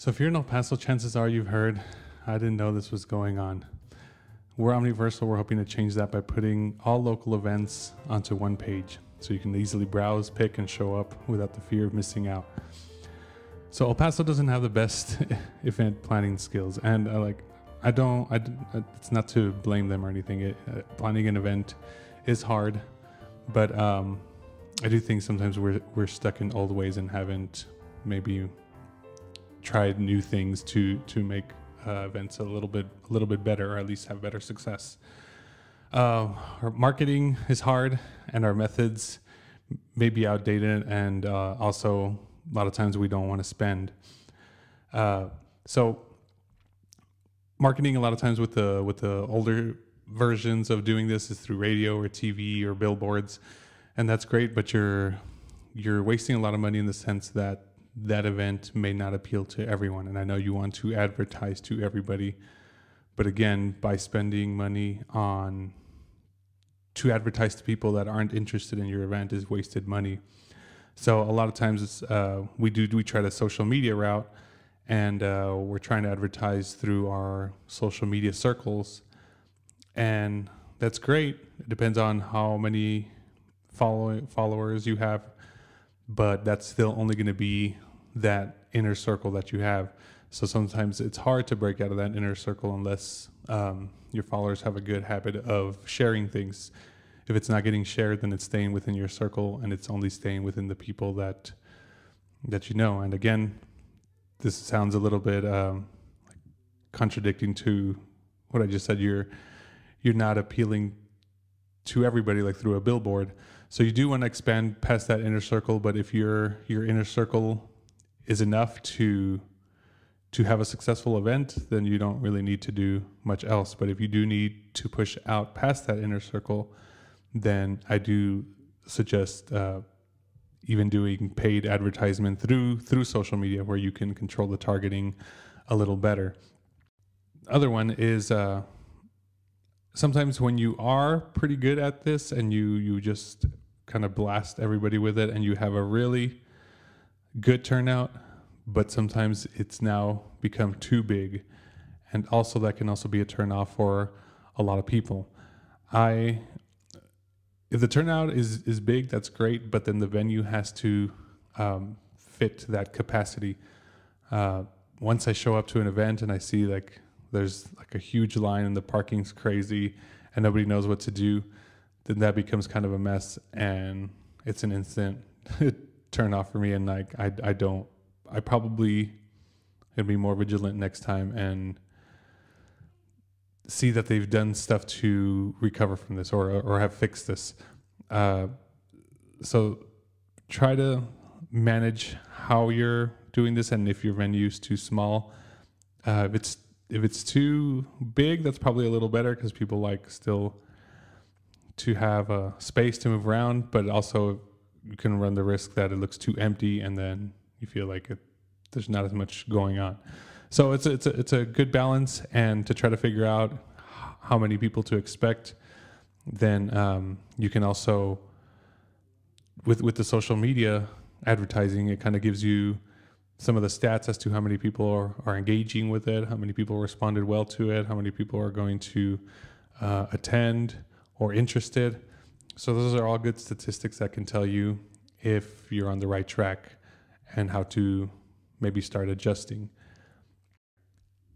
So if you're in El Paso, chances are you've heard, I didn't know this was going on. We're Omni-Versal. We're hoping to change that by putting all local events onto one page so you can easily browse, pick, and show up without the fear of missing out. So El Paso doesn't have the best event planning skills, and it's not to blame them or anything. Planning an event is hard, but I do think sometimes we're stuck in old ways and haven't maybe tried new things to make events a little bit better, or at least have better success. Our marketing is hard, and our methods may be outdated, and also a lot of times we don't want to spend. So marketing a lot of times with the older versions of doing this is through radio or TV or billboards, and that's great, but you're wasting a lot of money in the sense that that event may not appeal to everyone. And I know you want to advertise to everybody, but again, by spending money to advertise to people that aren't interested in your event is wasted money. So a lot of times we try the social media route, and we're trying to advertise through our social media circles, and that's great. It depends on how many followers you have, but that's still only going to be that inner circle that you have. So sometimes it's hard to break out of that inner circle unless your followers have a good habit of sharing things. If it's not getting shared, then it's staying within your circle, and it's only staying within the people that you know. And again, this sounds a little bit contradicting to what I just said. You're not appealing to everybody like through a billboard. So you do want to expand past that inner circle, but if your inner circle is enough to have a successful event, then you don't really need to do much else. But if you do need to push out past that inner circle, then I do suggest even doing paid advertisement through social media, where you can control the targeting a little better. Other one is sometimes when you are pretty good at this and you just kind of blast everybody with it and you have a really good turnout, but sometimes it's now become too big, and also that can also be a turn off for a lot of people. If the turnout is big, that's great, but then the venue has to fit that capacity. Once I show up to an event and I see like there's like a huge line and the parking's crazy and nobody knows what to do, then that becomes kind of a mess, and it's an instant turn off for me. And like I probably gonna be more vigilant next time and see that they've done stuff to recover from this or have fixed this. So try to manage how you're doing this, and if your venue is too small, if it's too big, that's probably a little better because people like still to have a space to move around, but also you can run the risk that it looks too empty and then you feel like there's not as much going on. So it's a good balance, and to try to figure out how many people to expect. Then you can also, with the social media advertising, it kind of gives you some of the stats as to how many people are engaging with it, how many people responded well to it, how many people are going to attend or interested. So those are all good statistics that can tell you if you're on the right track and how to maybe start adjusting.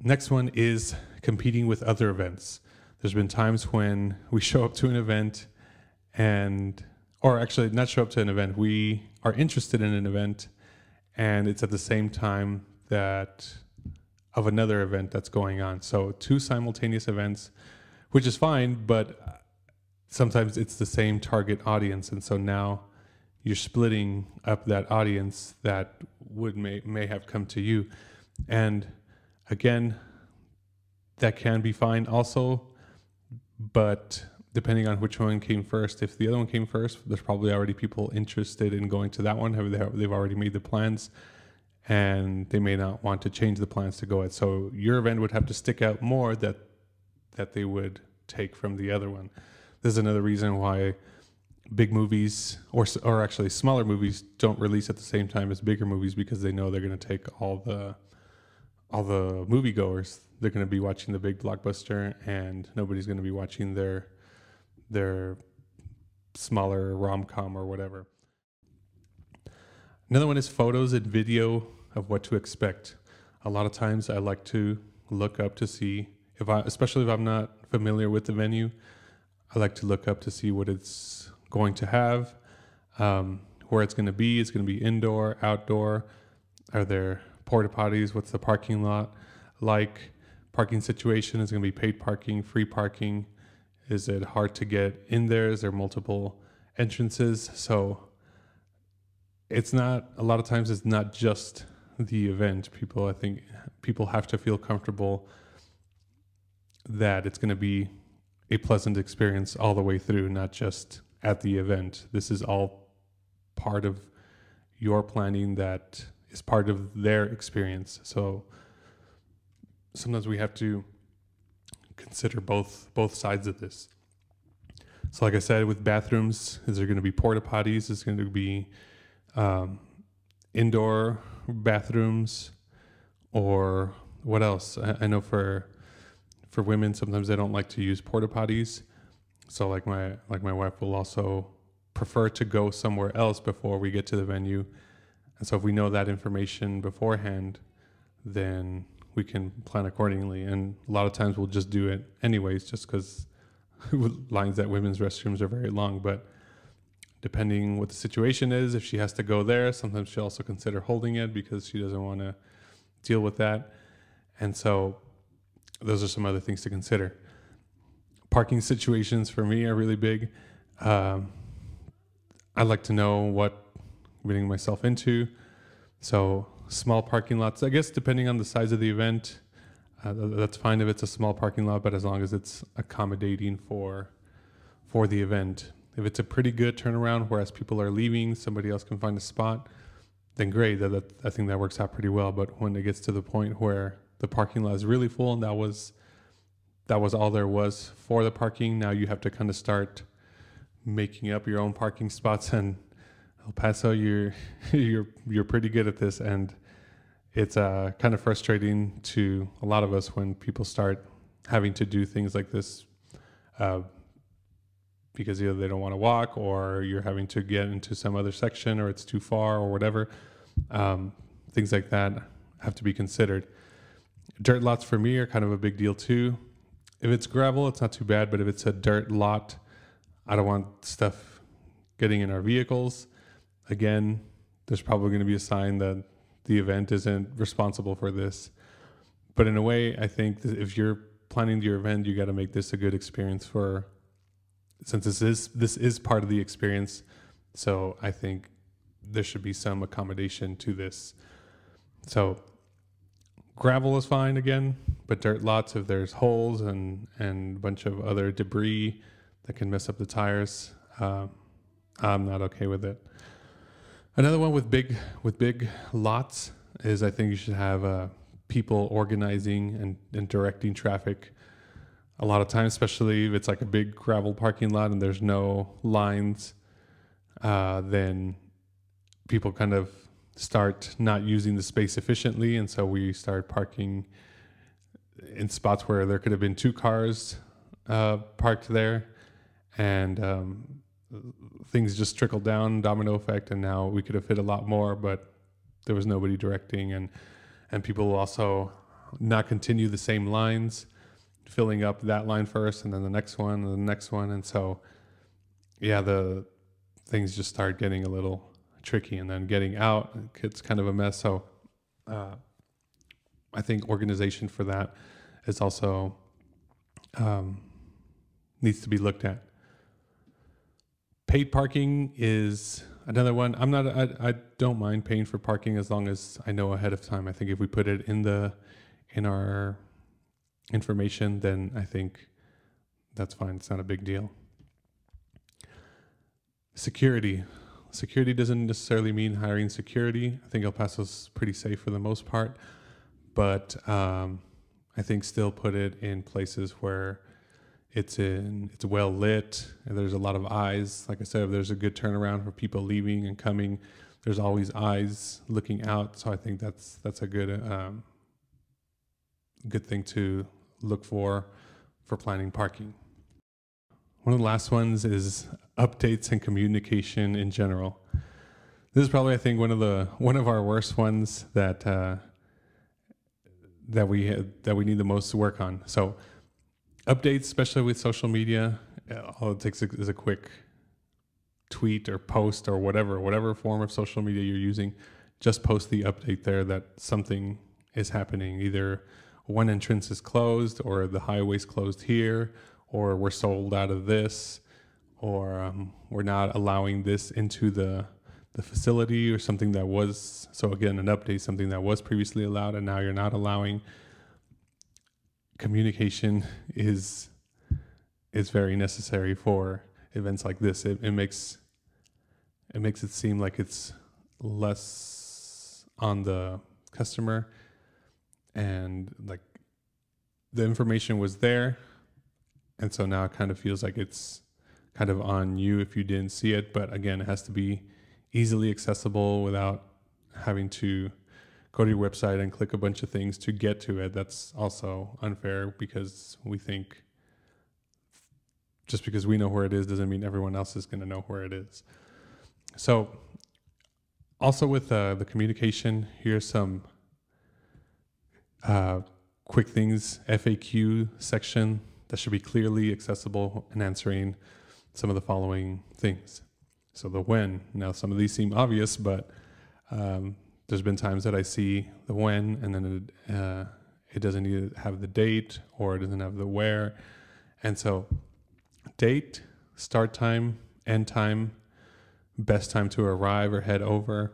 Next one is competing with other events. There's been times when we show up to an event or actually not show up to an event, we are interested in an event and it's at the same time of another event that's going on. So two simultaneous events, which is fine, but sometimes it's the same target audience. And so now you're splitting up that audience that may have come to you. And again, that can be fine also, but depending on which one came first, if the other one came first, there's probably already people interested in going to that one. They've already made the plans, and they may not want to change the plans to go at. So your event would have to stick out more that they would take from the other one. This is another reason why big movies or actually smaller movies don't release at the same time as bigger movies, because they know they're going to take all all the moviegoers, they're going to be watching the big blockbuster, and nobody's going to be watching their smaller rom-com or whatever. Another one is photos and video of what to expect. A lot of times I like to look up to see especially if I'm not familiar with the venue, I like to look up to see what it's going to have, where it's going to be. It's going to be indoor, outdoor. Are there porta potties? What's the parking lot like? Parking situation, is going to be paid parking, free parking? Is it hard to get in there? Is there multiple entrances? So it's not, a lot of times it's not just the event. I think people have to feel comfortable that it's going to be a pleasant experience all the way through, not just at the event. This is all part of your planning that is part of their experience. So sometimes we have to consider both sides of this. So like I said, with bathrooms, is there going to be porta potties? Is going to be indoor bathrooms, or what else? I know for women, sometimes they don't like to use porta potties. So like my wife will also prefer to go somewhere else before we get to the venue. And so if we know that information beforehand, then we can plan accordingly. And a lot of times we'll just do it anyways, just because lines at women's restrooms are very long. But depending what the situation is, if she has to go there, sometimes she'll also consider holding it because she doesn't want to deal with that. And so those are some other things to consider. Parking situations for me are really big. I like to know what I'm getting myself into. So small parking lots, I guess, depending on the size of the event, that's fine if it's a small parking lot, but as long as it's accommodating for the event. If it's a pretty good turnaround, whereas people are leaving, somebody else can find a spot, then great. I think that works out pretty well. But when it gets to the point where the parking lot is really full, and that was all there was for the parking, now you have to kind of start making up your own parking spots. And El Paso, you're pretty good at this, and it's kind of frustrating to a lot of us when people start having to do things like this because either they don't want to walk, or you're having to get into some other section, or it's too far, or whatever. Things like that have to be considered. Dirt lots for me are kind of a big deal too. If it's gravel, it's not too bad, but if it's a dirt lot, I don't want stuff getting in our vehicles. Again, there's probably going to be a sign that the event isn't responsible for this. But in a way, I think that if you're planning your event, you got to make this a good experience since this is part of the experience. So I think there should be some accommodation to this. So gravel is fine again, but dirt lots, if there's holes and a bunch of other debris that can mess up the tires, I'm not okay with it. Another one with big lots is, I think you should have people organizing and directing traffic. A lot of times, especially if it's like a big gravel parking lot and there's no lines, then people kind of start not using the space efficiently, and so we start parking in spots where there could have been 2 cars parked there, and things just trickle down, domino effect, and now we could have fit a lot more, but there was nobody directing, and people will also not continue the same lines, filling up that line first, and then the next one, and the next one, and so, yeah, the things just start getting a little tricky, and then getting out, it's kind of a mess. So I think organization for that is also needs to be looked at. Paid parking is another one. I don't mind paying for parking as long as I know ahead of time. I think if we put it in our information, then I think that's fine. It's not a big deal. Security doesn't necessarily mean hiring security. I think El Paso's pretty safe for the most part, but I think still put it in places where it's well lit, and there's a lot of eyes. Like I said, if there's a good turnaround for people leaving and coming, there's always eyes looking out. So I think that's a good good thing to look for planning parking. One of the last ones is updates and communication in general. This is probably, I think, one of our worst ones that we need the most to work on. So updates, especially with social media, all it takes is a quick tweet or post or whatever form of social media you're using. Just post the update there that something is happening. Either one entrance is closed, or the highway's closed here, or we're sold out of this, or we're not allowing this into the facility, or something that was, so again, an update, something that was previously allowed and now you're not allowing. Communication is very necessary for events like this. It makes it seem like it's less on the customer, and like the information was there, and so now it kind of feels like it's kind of on you if you didn't see it. But again, it has to be easily accessible without having to go to your website and click a bunch of things to get to it. That's also unfair, because we think just because we know where it is doesn't mean everyone else is going to know where it is. So also with the communication, here's some quick things. FAQ section that should be clearly accessible and answering some of the following things. So the when. Now some of these seem obvious, but there's been times that I see the when and then it doesn't either have the date or it doesn't have the where. And so date, start time, end time, best time to arrive or head over.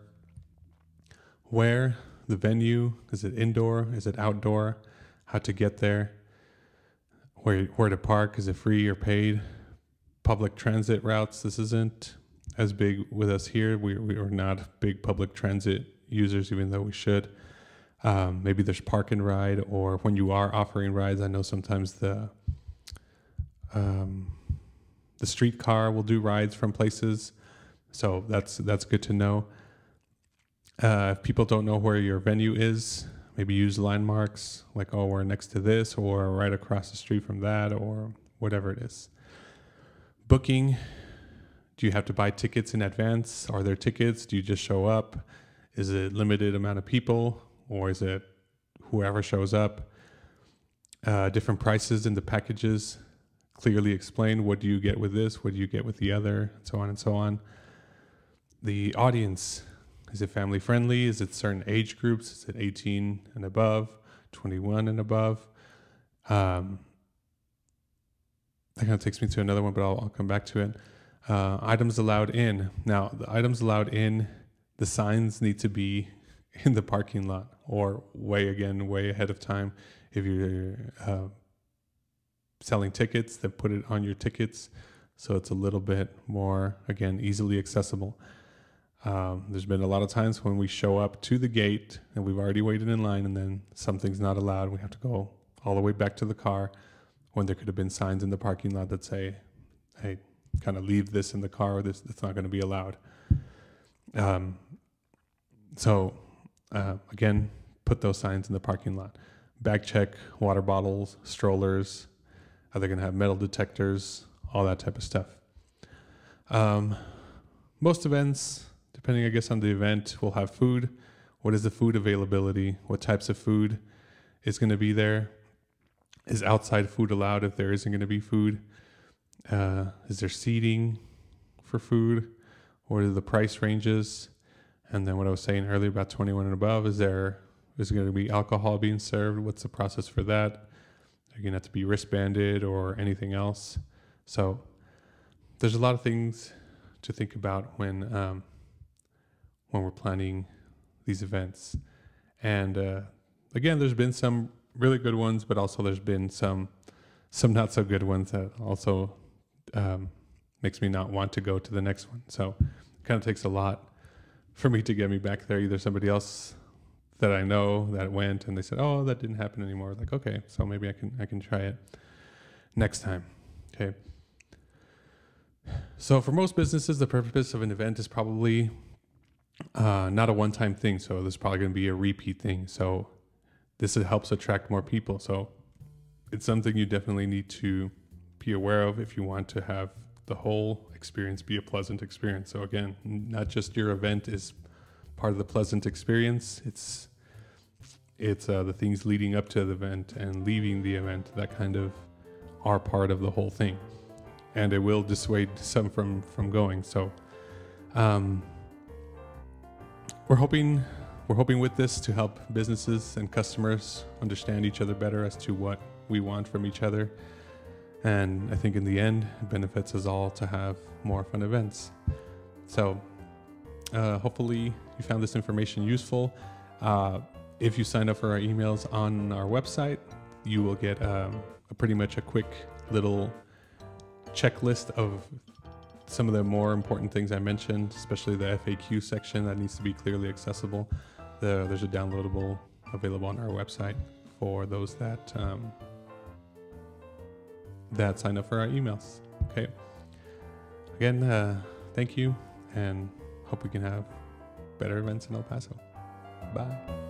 Where, the venue, is it indoor, is it outdoor, how to get there, where to park, is it free or paid, public transit routes. This isn't as big with us here. We are not big public transit users, even though we should. Maybe there's park and ride, or when you are offering rides, I know sometimes the streetcar will do rides from places, so that's good to know. If people don't know where your venue is, maybe use landmarks like, oh, we're next to this, or right across the street from that, or whatever it is. Booking. Do you have to buy tickets in advance? Are there tickets? Do you just show up? Is it limited amount of people, or is it whoever shows up? Different prices in the packages. Clearly explain, what do you get with this? What do you get with the other? And so on and so on. The audience. Is it family friendly? Is it certain age groups? Is it 18 and above, 21 and above? That kind of takes me to another one, but I'll come back to it. Items allowed in. Now, the items allowed in, the signs need to be in the parking lot, or way ahead of time. If you're selling tickets, then put it on your tickets so it's a little bit more, again, easily accessible. There's been a lot of times when we show up to the gate and we've already waited in line, and then something's not allowed. We have to go all the way back to the car, when there could have been signs in the parking lot that say, hey, kind of leave this in the car, or that's not going to be allowed. Again, put those signs in the parking lot. Bag check, water bottles, strollers. Are they going to have metal detectors? All that type of stuff. Most events, depending, I guess, on the event, will have food. What is the food availability? What types of food is going to be there? Is outside food allowed if there isn't going to be food? Is there seating for food? What are the price ranges? And then what I was saying earlier about 21 and above, is there going to be alcohol being served? What's the process for that? Are you going to have to be wristbanded or anything else? So there's a lot of things to think about when we're planning these events. And again, there's been some really good ones, but also there's been some not so good ones that also makes me not want to go to the next one. So it kind of takes a lot for me to get me back there. Either somebody else that I know that went and they said, oh, that didn't happen anymore. Like, okay, so maybe I can try it next time. Okay. So for most businesses, the purpose of an event is probably not a one-time thing. So there's probably going to be a repeat thing. So this helps attract more people. So it's something you definitely need to be aware of if you want to have the whole experience be a pleasant experience. So again, not just your event is part of the pleasant experience. It's the things leading up to the event and leaving the event that kind of are part of the whole thing, and it will dissuade some from going. So we're hoping with this to help businesses and customers understand each other better as to what we want from each other. And I think in the end, it benefits us all to have more fun events. So hopefully you found this information useful. If you sign up for our emails on our website, you will get pretty much a quick little checklist of some of the more important things I mentioned, especially the FAQ section that needs to be clearly accessible. There's a downloadable available on our website for those that sign up for our emails. Okay. Again, thank you, and hope we can have better events in El Paso. Bye.